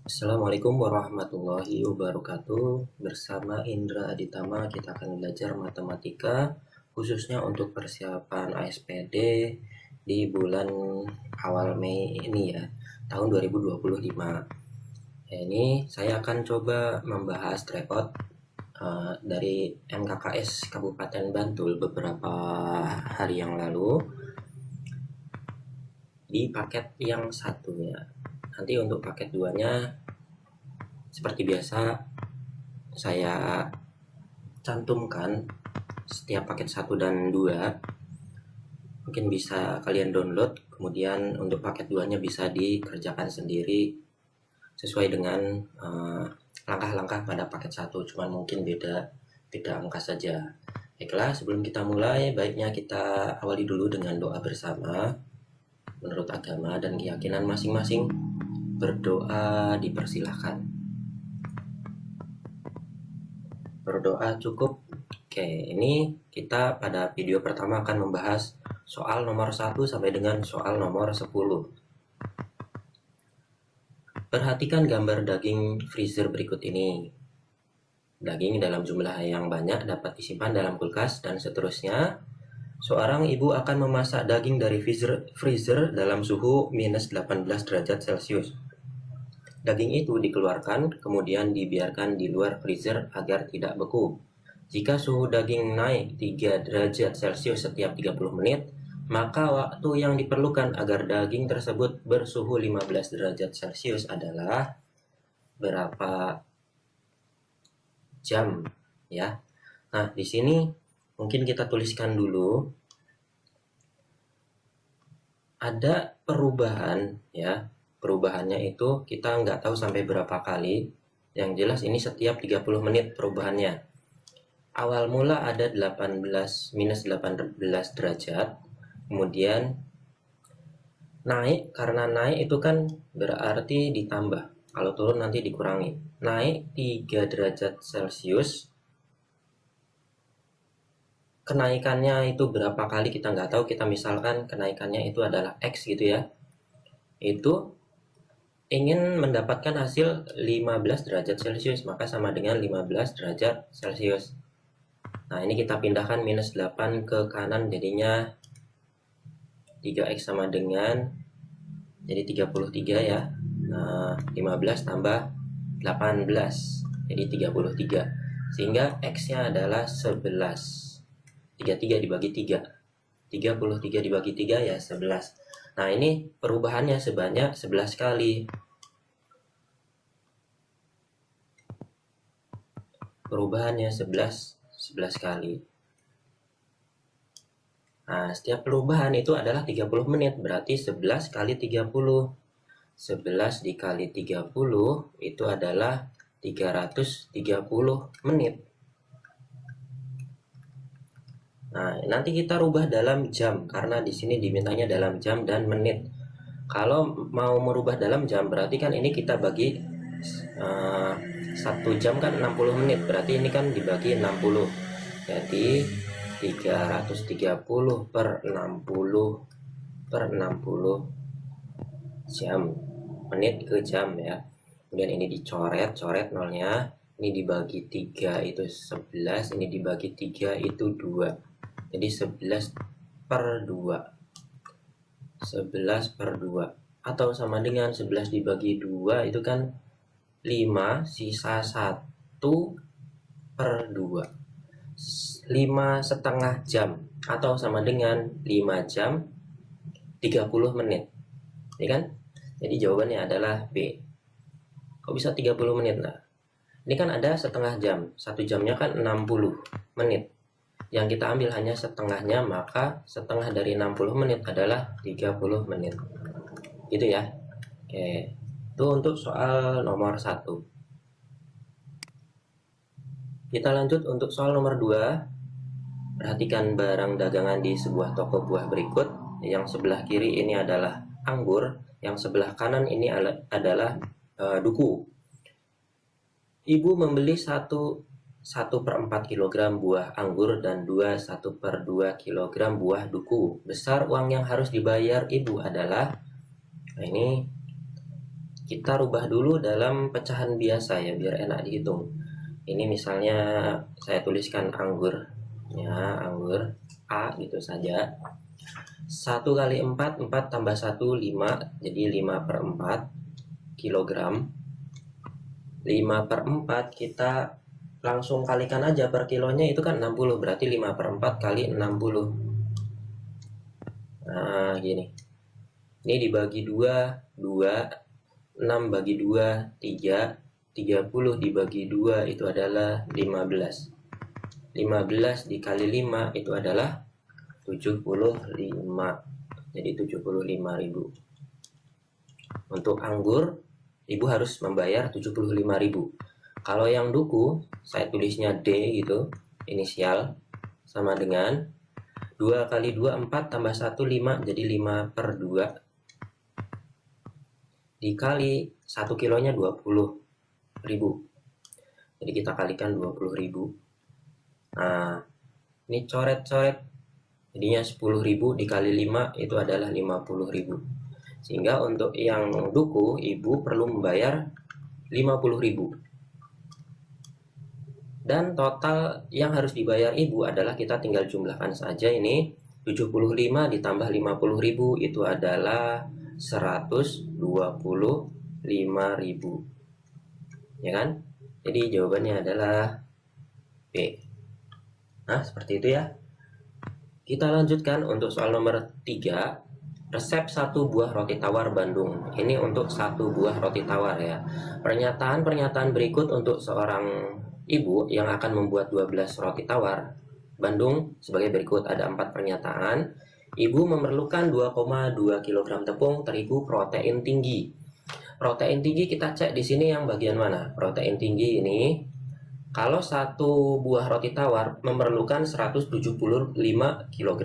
Assalamualaikum warahmatullahi wabarakatuh. Bersama Indra Aditama kita akan belajar matematika khususnya untuk persiapan ASPD di bulan awal Mei ini ya, tahun 2025. Ini saya akan coba membahas repot dari MKKS Kabupaten Bantul beberapa hari yang lalu di paket yang satunya. Nanti untuk paket 2-nya seperti biasa saya cantumkan setiap paket 1 dan 2. Mungkin bisa kalian download, kemudian untuk paket 2-nya bisa dikerjakan sendiri sesuai dengan langkah-langkah pada paket 1, cuman mungkin beda angka saja. Baiklah, sebelum kita mulai, baiknya kita awali dulu dengan doa bersama menurut agama dan keyakinan masing-masing. Berdoa dipersilahkan. Berdoa cukup. Oke, ini kita pada video pertama akan membahas soal nomor 1 sampai dengan soal nomor 10. Perhatikan gambar daging freezer berikut ini. Daging dalam jumlah yang banyak dapat disimpan dalam kulkas dan seterusnya. Seorang ibu akan memasak daging dari freezer dalam suhu minus 18 derajat Celcius. Daging itu dikeluarkan, kemudian dibiarkan di luar freezer agar tidak beku. Jika suhu daging naik 3 derajat Celcius setiap 30 menit, maka waktu yang diperlukan agar daging tersebut bersuhu 15 derajat Celcius adalah berapa jam ya. Nah, di sini mungkin kita tuliskan dulu ada perubahan ya. Perubahannya itu kita nggak tahu sampai berapa kali. Yang jelas ini setiap 30 menit perubahannya. Awal mula ada minus 18 derajat. Kemudian naik, karena naik itu kan berarti ditambah. Kalau turun nanti dikurangi. Naik 3 derajat Celcius. Kenaikannya itu berapa kali kita nggak tahu. Kita misalkan kenaikannya itu adalah X gitu ya. Itu ingin mendapatkan hasil 15 derajat Celcius, maka sama dengan 15 derajat Celcius. Nah, ini kita pindahkan minus 8 ke kanan, jadinya 3X sama dengan jadi 33 ya. Nah, 15 tambah 18 jadi 33. Sehingga X-nya adalah 11. 33 dibagi 3. 33 dibagi 3 ya 11. Nah, ini perubahannya sebanyak 11 kali. Perubahannya 11 kali. Nah, setiap perubahan itu adalah 30 menit, berarti 11 kali 30. 11 dikali 30 itu adalah 330 menit. Nah, nanti kita rubah dalam jam karena di sini dimintanya dalam jam dan menit. Kalau mau merubah dalam jam berarti kan ini kita bagi 1 jam kan 60 menit, berarti ini kan dibagi 60. Jadi 330 per 60 jam, menit ke jam ya. Kemudian ini coret nolnya, ini dibagi 3 itu 11, ini dibagi 3 itu 2. Jadi 11 per 2. 11 per 2 atau sama dengan 11 dibagi 2 itu kan 5, sisa 1 per 2. 5,5 jam atau sama dengan 5 jam 30 menit. Ya kan? Jadi jawabannya adalah B. Kok bisa 30 menit? Nah, ini kan ada setengah jam. 1 jamnya kan 60 menit. Yang kita ambil hanya setengahnya, maka setengah dari 60 menit adalah 30 menit. Gitu ya. Oke. Itu untuk soal nomor 1. Kita lanjut untuk soal nomor 2. Perhatikan barang dagangan di sebuah toko buah berikut. Yang sebelah kiri ini adalah anggur, yang sebelah kanan ini adalah duku. Ibu membeli 1 1/4 kilogram buah anggur dan 1/2 kilogram buah duku. Besar uang yang harus dibayar ibu adalah, nah ini kita rubah dulu dalam pecahan biasa ya, biar enak dihitung. Ini misalnya saya tuliskan anggur, ya anggur A gitu saja. 1 kali 4, 4 tambah 1, 5, jadi 5/4 kilogram. 5/4 kita langsung kalikan aja per kilonya, itu kan 60, berarti 5/4 kali 60. Nah gini, ini dibagi 2, 6 bagi 2, 3, 30 dibagi 2 itu adalah 15. 15 dikali 5 itu adalah 75, jadi 75.000. Untuk anggur ibu harus membayar 75.000. Kalau yang duku, saya tulisnya D gitu, inisial, sama dengan 2 kali 2, 4 tambah 1, 5, jadi 5/2. Dikali 1 kilonya 20.000. Jadi kita kalikan 20.000. Nah, ini coret-coret, jadinya 10.000 dikali 5 itu adalah 50.000. Sehingga untuk yang duku, ibu perlu membayar 50.000. Dan total yang harus dibayar ibu adalah, kita tinggal jumlahkan saja ini, 75 ditambah 50.000 itu adalah 125.000. Ya kan? Jadi jawabannya adalah B. Nah, seperti itu ya. Kita lanjutkan untuk soal nomor 3. Resep 1 buah roti tawar Bandung. Ini untuk 1 buah roti tawar ya. Pernyataan-pernyataan berikut untuk seorang ibu yang akan membuat 12 roti tawar Bandung sebagai berikut. Ada 4 pernyataan. Ibu memerlukan 2,2 kg tepung terigu protein tinggi. Protein tinggi kita cek di sini yang bagian mana? Protein tinggi ini, kalau 1 buah roti tawar memerlukan 175 kg.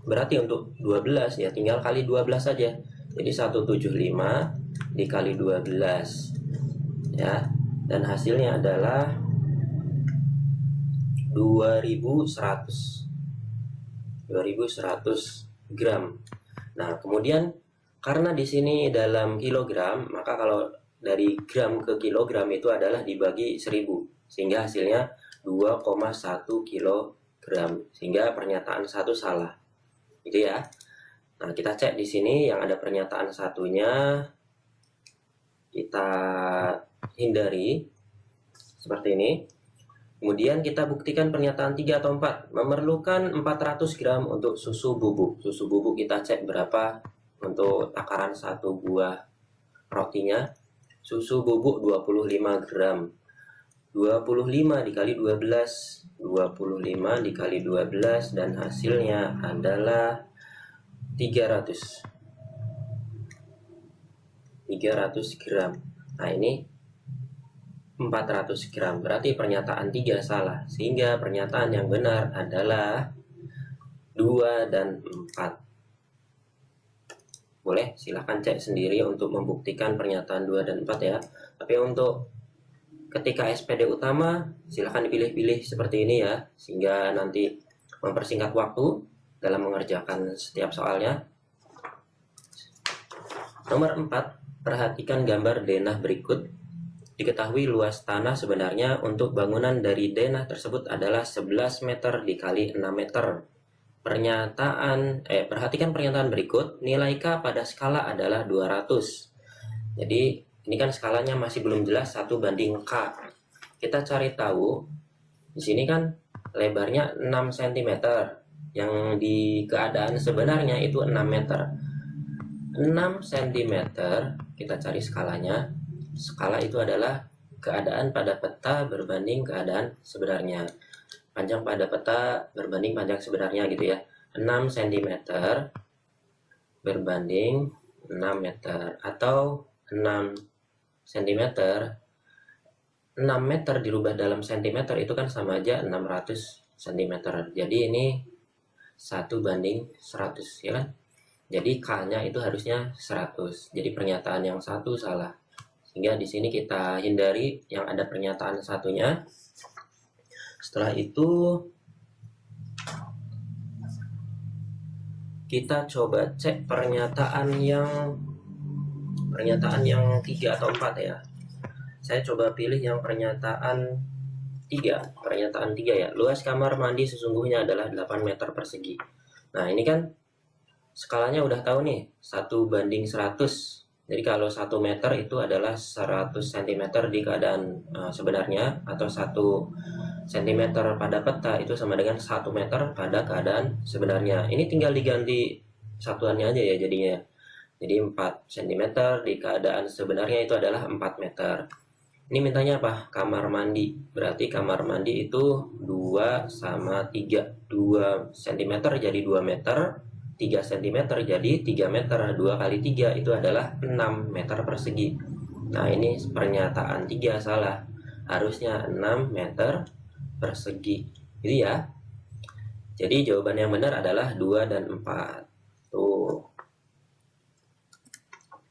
Berarti untuk 12 ya tinggal kali 12 saja. Jadi 175 dikali 12 ya. Dan hasilnya adalah 2100 gram. Nah, kemudian karena di sini dalam kilogram, maka kalau dari gram ke kilogram itu adalah dibagi 1000, sehingga hasilnya 2,1 kilogram. Sehingga pernyataan 1 salah. Gitu ya. Nah, kita cek di sini yang ada pernyataan satunya kita hindari seperti ini. Kemudian kita buktikan pernyataan 3 atau 4. Memerlukan 400 gram untuk susu bubuk. Susu bubuk kita cek berapa untuk takaran 1 buah rotinya. Susu bubuk 25 gram. 25 dikali 12, 25 dikali 12, dan hasilnya adalah 300 gram. Nah, ini 400 gram. Berarti pernyataan 3 salah. Sehingga pernyataan yang benar adalah 2 dan 4. Boleh silahkan cek sendiri untuk membuktikan pernyataan 2 dan 4 ya. Tapi untuk ketika SPD utama, silahkan dipilih-pilih seperti ini ya, sehingga nanti mempersingkat waktu dalam mengerjakan setiap soalnya. Nomor 4, perhatikan gambar denah berikut. Diketahui luas tanah sebenarnya untuk bangunan dari denah tersebut adalah 11 meter dikali 6 meter. Perhatikan pernyataan berikut. Nilai K pada skala adalah 200. Jadi ini kan skalanya masih belum jelas 1 banding K. Kita cari tahu. Di sini kan lebarnya 6 cm. Yang di keadaan sebenarnya itu 6 meter. 6 cm kita cari skalanya. Skala itu adalah keadaan pada peta berbanding keadaan sebenarnya. Panjang pada peta berbanding panjang sebenarnya gitu ya. 6 cm berbanding 6 meter. Atau 6 cm, 6 meter dirubah dalam cm itu kan sama aja 600 cm. Jadi ini 1 banding 100 ya kan. Jadi K-nya itu harusnya 100. Jadi pernyataan yang satu salah. Sehingga di sini kita hindari yang ada pernyataan satunya. Setelah itu kita coba cek pernyataan yang 3 atau 4 ya. Saya coba pilih yang pernyataan 3. Pernyataan 3 ya. Luas kamar mandi sesungguhnya adalah 8 meter persegi. Nah, ini kan skalanya udah tahu nih, 1:100. Jadi kalau 1 meter itu adalah 100 cm di keadaan sebenarnya, atau 1 cm pada peta itu sama dengan 1 meter pada keadaan sebenarnya. Ini tinggal diganti satuannya aja ya jadinya. Jadi 4 cm di keadaan sebenarnya itu adalah 4 meter. Ini mintanya apa? Kamar mandi. Berarti kamar mandi itu 2 sama 3. 2 cm jadi 2 meter. 3 cm jadi 3 meter. 2 kali 3 itu adalah 6 meter persegi. Nah, ini pernyataan 3 salah. Harusnya 6 meter persegi. Gitu ya. Jadi jawaban yang benar adalah 2 dan 4. Tuh.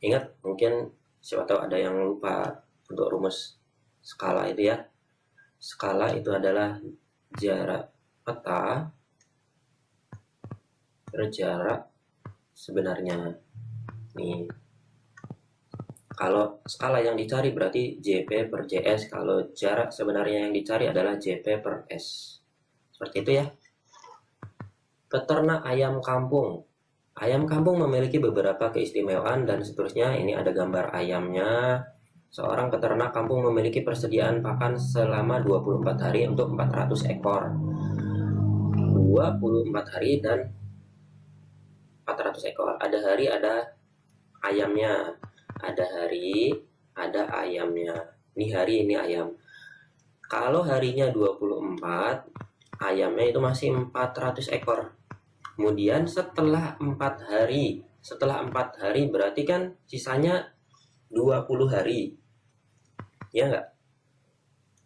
Ingat, mungkin siapa tahu ada yang lupa untuk rumus skala itu ya. Skala itu adalah jarak peta per jarak sebenarnya. Nih. Kalau skala yang dicari berarti JP per JS. Kalau jarak sebenarnya yang dicari adalah JP per S. Seperti itu ya. Peternak ayam kampung. Ayam kampung memiliki beberapa keistimewaan dan seterusnya. Ini ada gambar ayamnya. Seorang peternak kampung memiliki persediaan pakan selama 24 hari untuk 400 ekor. 24 hari dan 400 ekor. Ada hari ada ayamnya. Ada hari ada ayamnya. Ini hari, ini ayam. Kalau harinya 24, ayamnya itu masih 400 ekor. Kemudian setelah 4 hari, berarti kan sisanya 20 hari. Ya enggak?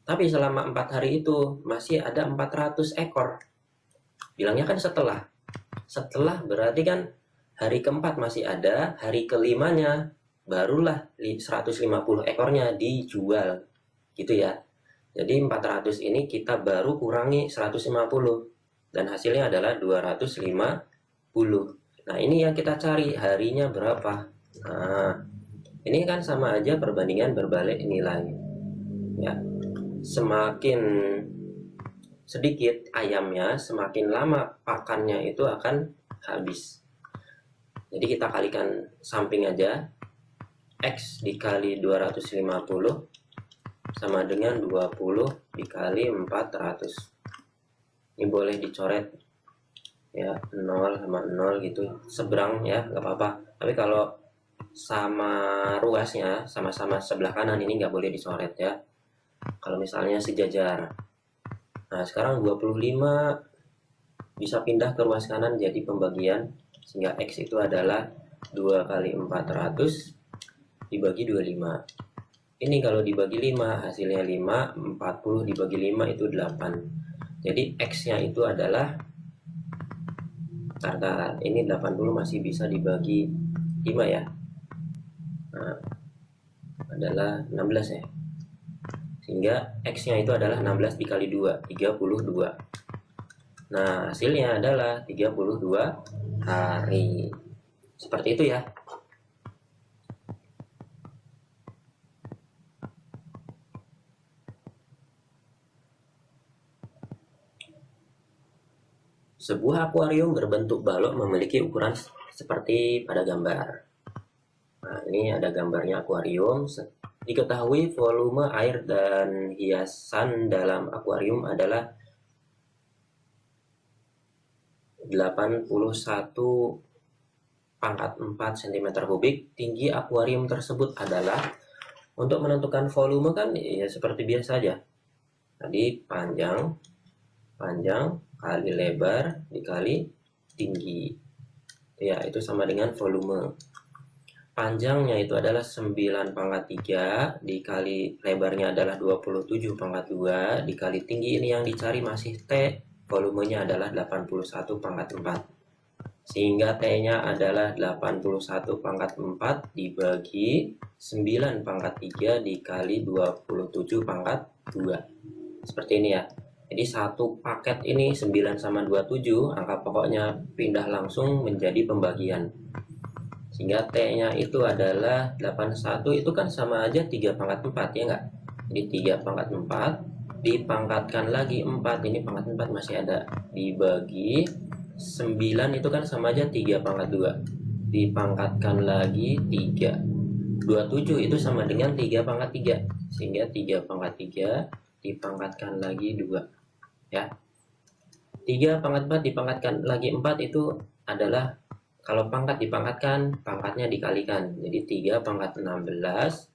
Tapi selama 4 hari itu masih ada 400 ekor. Bilangnya kan setelah. Setelah berarti kan hari keempat masih ada, hari kelimanya barulah 150 ekornya dijual. Gitu ya. Jadi 400 ini kita baru kurangi 150. Dan hasilnya adalah 250. Nah, ini yang kita cari, harinya berapa. Nah, ini kan sama aja perbandingan berbalik nilai. Ya, semakin sedikit ayamnya, semakin lama pakannya itu akan habis. Jadi kita kalikan samping aja. X dikali 250 sama dengan 20 dikali 400. Ini boleh dicoret ya, 0 sama 0 gitu, seberang ya, nggak apa-apa. Tapi kalau sama ruasnya, sama-sama sebelah kanan, ini nggak boleh dicoret ya. Kalau misalnya sejajar. Nah, sekarang 25 bisa pindah ke ruas kanan jadi pembagian, sehingga X itu adalah 2 kali 400 dibagi 25. Ini kalau dibagi 5 hasilnya 5, 40 dibagi 5 itu 8. Jadi X-nya itu adalah, ini 80 masih bisa dibagi 5 ya. Nah, adalah 16 ya. Sehingga X-nya itu adalah 16 dikali 2, 32. Nah, hasilnya adalah 32 hari. Seperti itu ya. Sebuah akuarium berbentuk balok memiliki ukuran seperti pada gambar. Nah, ini ada gambarnya akuarium. Diketahui volume air dan hiasan dalam akuarium adalah 81/4 cm3. Tinggi akuarium tersebut adalah, untuk menentukan volume kan ya seperti biasa aja. Tadi panjang kali lebar dikali tinggi. Ya, itu sama dengan volume. Panjangnya itu adalah 9/3 dikali lebarnya adalah 27/2 dikali tinggi, ini yang dicari masih T, volumenya adalah 81/4. Sehingga T-nya adalah 81/4 dibagi 9/3 dikali 27/2. Seperti ini ya. Jadi satu paket ini 9 sama 27, angka pokoknya pindah langsung menjadi pembagian. Sehingga T-nya itu adalah 81, itu kan sama aja 3 pangkat 4 ya enggak? Jadi 3 pangkat 4 dipangkatkan lagi 4, ini pangkat 4 masih ada, dibagi 9 itu kan sama aja 3 pangkat 2, dipangkatkan lagi 3. 27 itu sama dengan 3 pangkat 3, sehingga 3 pangkat 3 dipangkatkan lagi 2 ya. 3 pangkat 4 dipangkatkan lagi 4 itu adalah, kalau pangkat dipangkatkan, pangkatnya dikalikan. Jadi 3 pangkat 16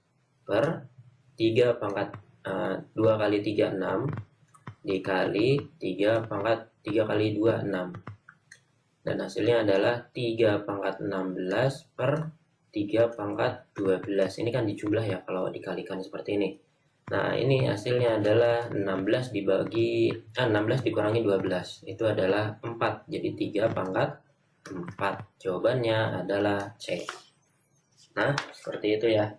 per 3 pangkat 2 kali 3 6 dikali 3 pangkat 3 kali 2 6. Dan hasilnya adalah 3 pangkat 16 per 3 pangkat 12. Ini kan dijumlah ya kalau dikalikan seperti ini. Nah, ini hasilnya adalah 16 dikurangi 12. Itu adalah 4. Jadi 3 pangkat 4. Jawabannya adalah C. Nah, seperti itu ya.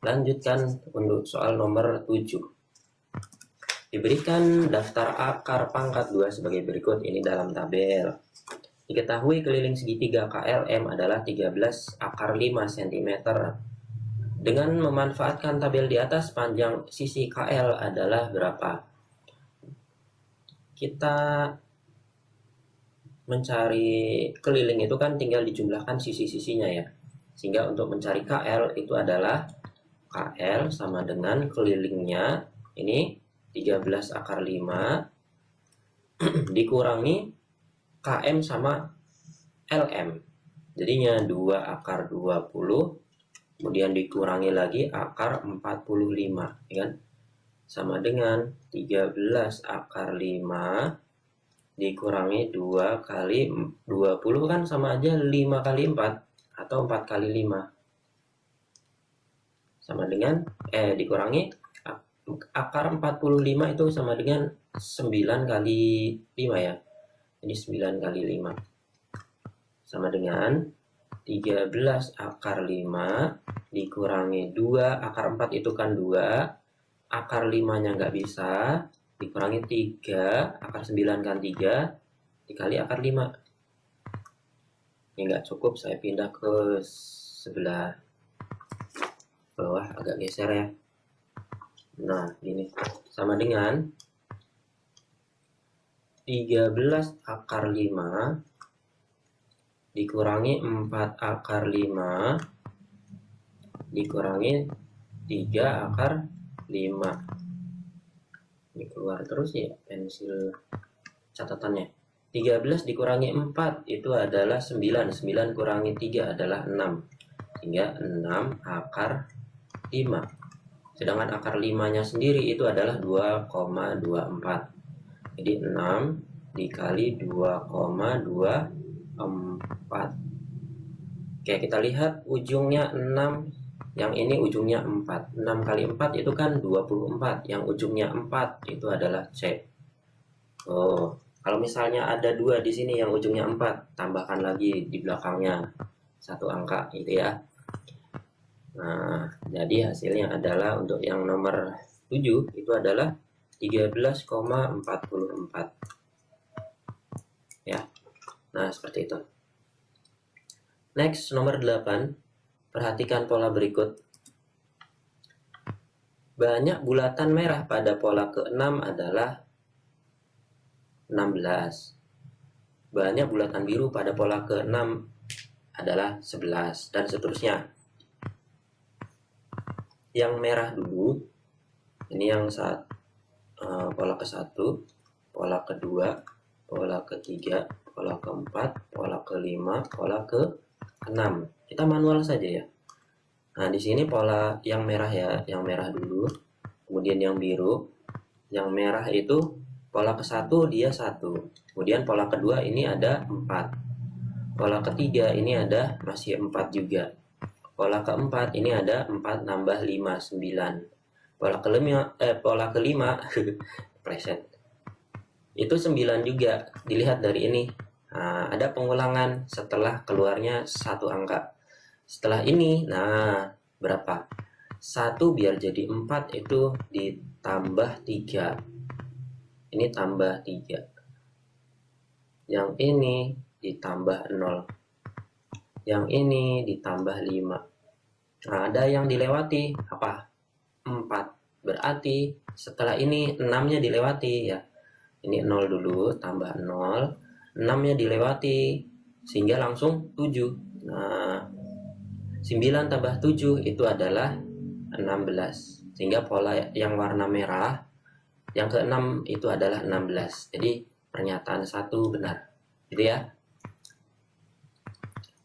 Lanjutkan untuk soal nomor 7. Diberikan daftar akar pangkat 2 sebagai berikut, ini dalam tabel. Diketahui keliling segitiga KLM adalah 13 akar 5 cm. Dengan memanfaatkan tabel di atas, panjang sisi KL adalah berapa? Kita mencari keliling itu kan tinggal dijumlahkan sisi-sisinya ya. Sehingga untuk mencari KL itu adalah KL sama dengan kelilingnya, ini 13 akar 5 dikurangi KM sama LM. Jadinya 2 akar 20, kemudian dikurangi lagi akar 45, ya kan? Sama dengan 13 akar 5 dikurangi 2 kali 20 kan sama aja 5 kali 4 atau 4 kali 5. Sama dengan dikurangi akar 45 itu sama dengan 9 kali 5 ya. Jadi 9 kali 5 sama dengan 13 akar 5 dikurangi 2 akar 4 itu kan 2, akar 5 nya nggak bisa, dikurangi 3, akar 9 kan 3 dikali akar 5. Ini nggak cukup, saya pindah ke sebelah bawah, agak geser ya. Nah, ini sama dengan 13 akar 5 dikurangi 4 akar 5 dikurangi 3 akar 5. Ini keluar terus ya pensil catatannya. 13 dikurangi 4 itu adalah 9. 9 kurangi 3 adalah 6. Sehingga 6 akar 5. Sedangkan akar 5-nya sendiri itu adalah 2,24. Jadi 6 dikali 2,24. Oke, kita lihat ujungnya 6, yang ini ujungnya 4. 6 kali 4 itu kan 24, yang ujungnya 4 itu adalah C. Oh, kalau misalnya ada 2 di sini yang ujungnya 4, tambahkan lagi di belakangnya satu angka gitu ya. Nah, jadi hasilnya adalah untuk yang nomor 7 itu adalah 13,44. Ya. Nah, seperti itu. Next, nomor 8. Perhatikan pola berikut. Banyak bulatan merah pada pola ke-6 adalah 16. Banyak bulatan biru pada pola ke-6 adalah 11, dan seterusnya. Yang merah dulu, ini yang pola ke-1, pola kedua, pola ketiga, pola keempat, pola kelima, pola ke-6. Kita manual saja ya. Nah, di sini pola yang merah ya, yang merah dulu, kemudian yang biru. Yang merah itu pola ke-1 dia 1, kemudian pola kedua ini ada 4, pola ketiga ini ada masih 4 juga, pola keempat ini ada 4 nambah 5, 9, pola kelima preset itu 9 juga. Dilihat dari ini, nah, ada pengulangan setelah keluarnya satu angka. Setelah ini, nah berapa? 1 biar jadi 4 itu ditambah 3. ini tambah 3. Yang ini ditambah 0. Yang ini ditambah 5. Nah, ada yang dilewati apa? 4. Berarti setelah ini 6-nya dilewati ya. Ini 0 dulu, tambah 0. 6-nya dilewati, sehingga langsung 7. Nah, 9 tambah 7 itu adalah 16. Sehingga pola yang warna merah, yang ke-6 itu adalah 16. Jadi pernyataan 1 benar. Gitu ya.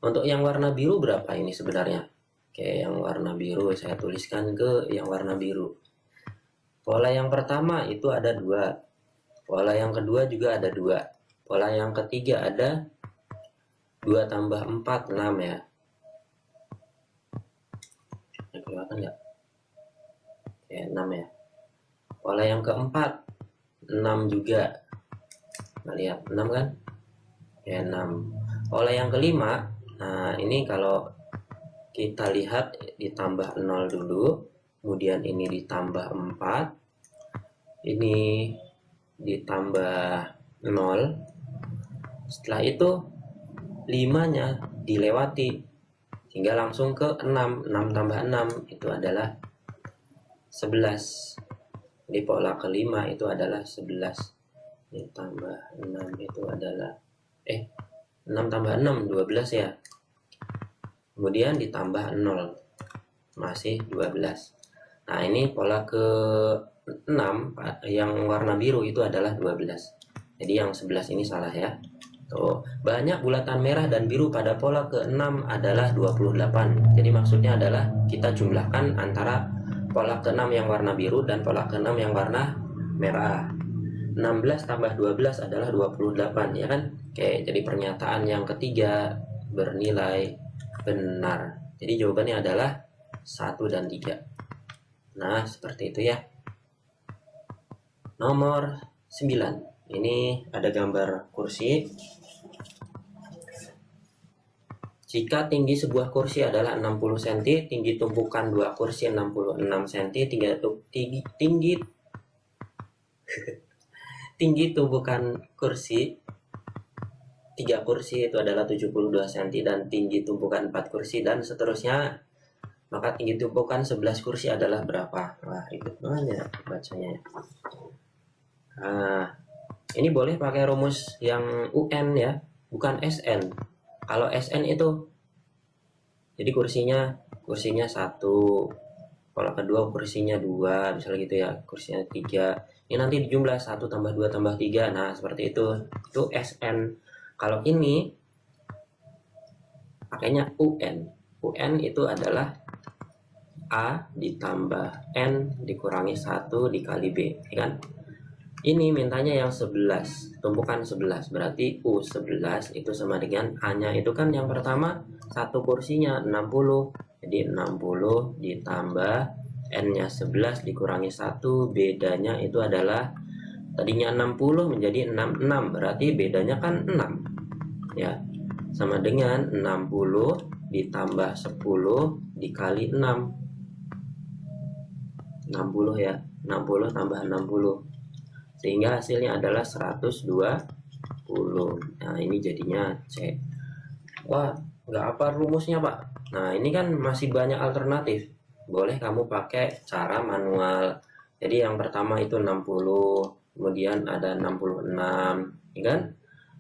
Untuk yang warna biru berapa ini sebenarnya? Oke, yang warna biru saya tuliskan ke yang warna biru. Pola yang pertama itu ada 2. Pola yang kedua juga ada 2. Pola yang ketiga ada 2 tambah 4, 6 ya. Ini kelihatan nggak? Oke, 6 ya. Pola yang keempat 6 juga. Nah, lihat 6 kan? Oke, 6. Pola yang kelima, nah ini kalau kita lihat ditambah 0 dulu, kemudian ini ditambah 4, ini ditambah 0. Setelah itu 5-nya dilewati, sehingga langsung ke 6. 6 tambah 6 itu adalah 11. Jadi pola kelima itu adalah 11. Ditambah 6 itu adalah 6 tambah 6 12 ya. Kemudian ditambah 0 masih 12. Nah, ini pola ke-6 yang warna biru itu adalah 12. Jadi yang 11 ini salah ya. Tuh, banyak bulatan merah dan biru pada pola ke-6 adalah 28. Jadi maksudnya adalah kita jumlahkan antara pola ke-6 yang warna biru dan pola ke-6 yang warna merah. 16 tambah 12 adalah 28 ya kan? Oke, jadi pernyataan yang ketiga bernilai benar. Jadi jawabannya adalah 1 dan 3. Nah, seperti itu ya. Nomor 9. Ini ada gambar kursi. Jika tinggi sebuah kursi adalah 60 cm, tinggi tumpukan 2 kursi 66 cm, tinggi tumpukan kursi 3 kursi itu adalah 72 cm, dan tinggi tumpukan 4 kursi dan seterusnya, maka tinggi tumpukan 11 kursi adalah berapa? Wah, ribet banget ya bacanya. Nah, ini boleh pakai rumus yang UN ya, bukan SN. Kalau SN itu, jadi kursinya 1, pola kedua kursinya 2, misalnya gitu ya, kursinya 3. Ini nanti dijumlah 1 tambah 2 tambah 3. Nah, seperti itu. Itu SN. Kalau ini pakainya UN. UN itu adalah A ditambah N dikurangi 1 dikali B, ya kan? Ini mintanya yang 11, tumpukan 11. Berarti U11 itu sama dengan A-nya itu kan yang pertama 1 kursinya 60. Jadi 60 ditambah N-nya 11 dikurangi 1, bedanya itu adalah tadinya 60 menjadi 66, berarti bedanya kan 6. Ya, sama dengan 60 ditambah 10 dikali 6. 60 ya, 60 tambah 60. Sehingga hasilnya adalah 120. Nah, ini jadinya C. Wah, nggak apa rumusnya, Pak? Nah, ini kan masih banyak alternatif. Boleh kamu pakai cara manual. Jadi yang pertama itu 60, kemudian ada 66, ya kan?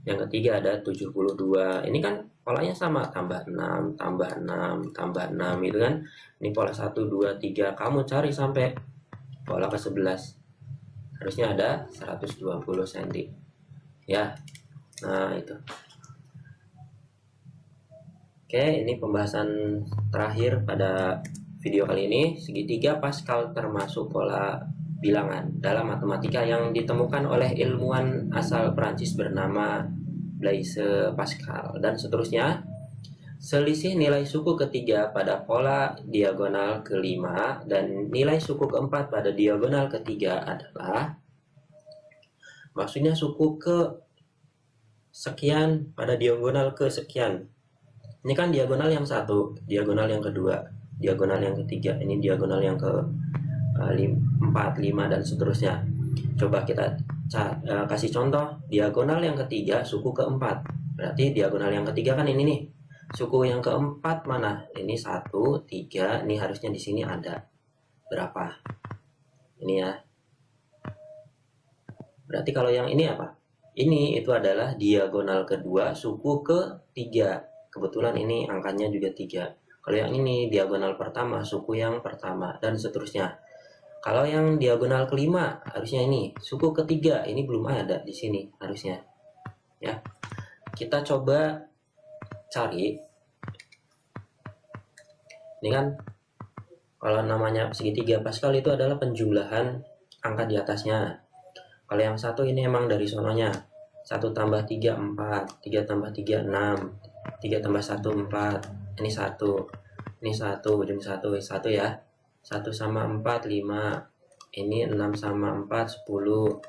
Yang ketiga ada 72. Ini kan polanya sama, tambah 6, tambah 6, tambah 6 gitu kan. Ini pola 1, 2, 3. Kamu cari sampai pola ke-11. Harusnya ada 120 cm. Ya. Nah, itu. Oke, ini pembahasan terakhir pada video kali ini. Segitiga Pascal termasuk pola bilangan dalam matematika yang ditemukan oleh ilmuwan asal Prancis bernama Blaise Pascal, dan seterusnya. Selisih nilai suku ketiga pada pola diagonal kelima dan nilai suku keempat pada diagonal ketiga adalah, maksudnya suku ke sekian pada diagonal ke sekian. Ini kan diagonal yang satu, diagonal yang kedua, diagonal yang ketiga, ini diagonal yang ke 4, 5 dan seterusnya. Coba kita kasih contoh diagonal yang ketiga suku keempat. Berarti diagonal yang ketiga kan ini nih. Suku yang keempat mana? Ini 1, 3. Ini harusnya di sini ada berapa? Ini ya. Berarti kalau yang ini apa? Ini itu adalah diagonal kedua suku ketiga. Kebetulan ini angkanya juga 3. Kalau yang ini diagonal pertama suku yang pertama, dan seterusnya. Kalau yang diagonal kelima harusnya ini suku ketiga, ini belum ada di sini harusnya. Ya. Kita coba cari. Ini kan kalau namanya segitiga Pascal itu adalah penjumlahan angka di atasnya. Kalau yang satu ini emang dari sononya. 1 tambah 3 4, 3 tambah 3 6, 3 tambah 1 4. Ini 1. Ini 1, ujung 1 ya. 1 sama 4 5. Ini 6 sama 4 10.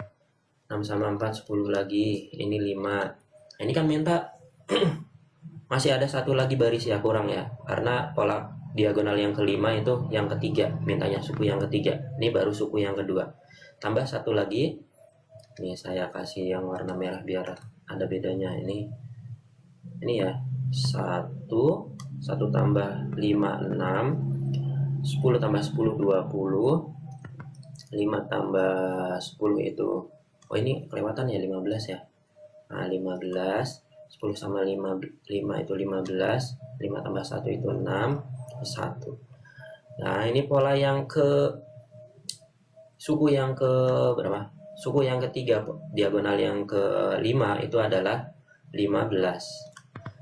6 sama 4 10 lagi. Ini 5. Ini kan minta masih ada satu lagi baris ya, kurang ya. Karena pola diagonal yang kelima itu yang ketiga, mintanya suku yang ketiga. Ini baru suku yang kedua. Tambah satu lagi. Ini saya kasih yang warna merah biar ada bedanya. Ini ya. 1 tambah 5 6, 10 tambah 10 20, 5 tambah 10 itu, oh ini kelewatan ya 15 ya. Nah 15, 10 sama 5 itu 15, 5 tambah 1 itu 6, 1. Nah ini pola yang ke suku yang ke berapa? Suku yang ketiga, diagonal yang kelima itu adalah 15.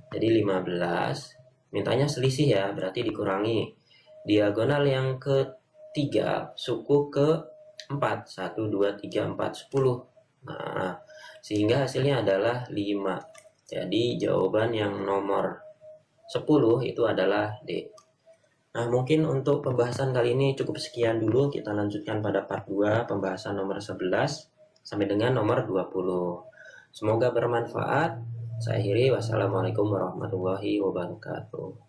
Jadi 15 mintanya selisih ya, berarti dikurangi diagonal yang ketiga suku ke 4, 1 2 3 4 10. Nah sehingga hasilnya adalah 5. Jadi jawaban yang nomor 10 itu adalah D. Nah mungkin untuk pembahasan kali ini cukup sekian dulu. Kita lanjutkan pada part 2 pembahasan nomor 11 sampai dengan nomor 20. Semoga bermanfaat. Saya akhiri, wassalamualaikum warahmatullahi wabarakatuh.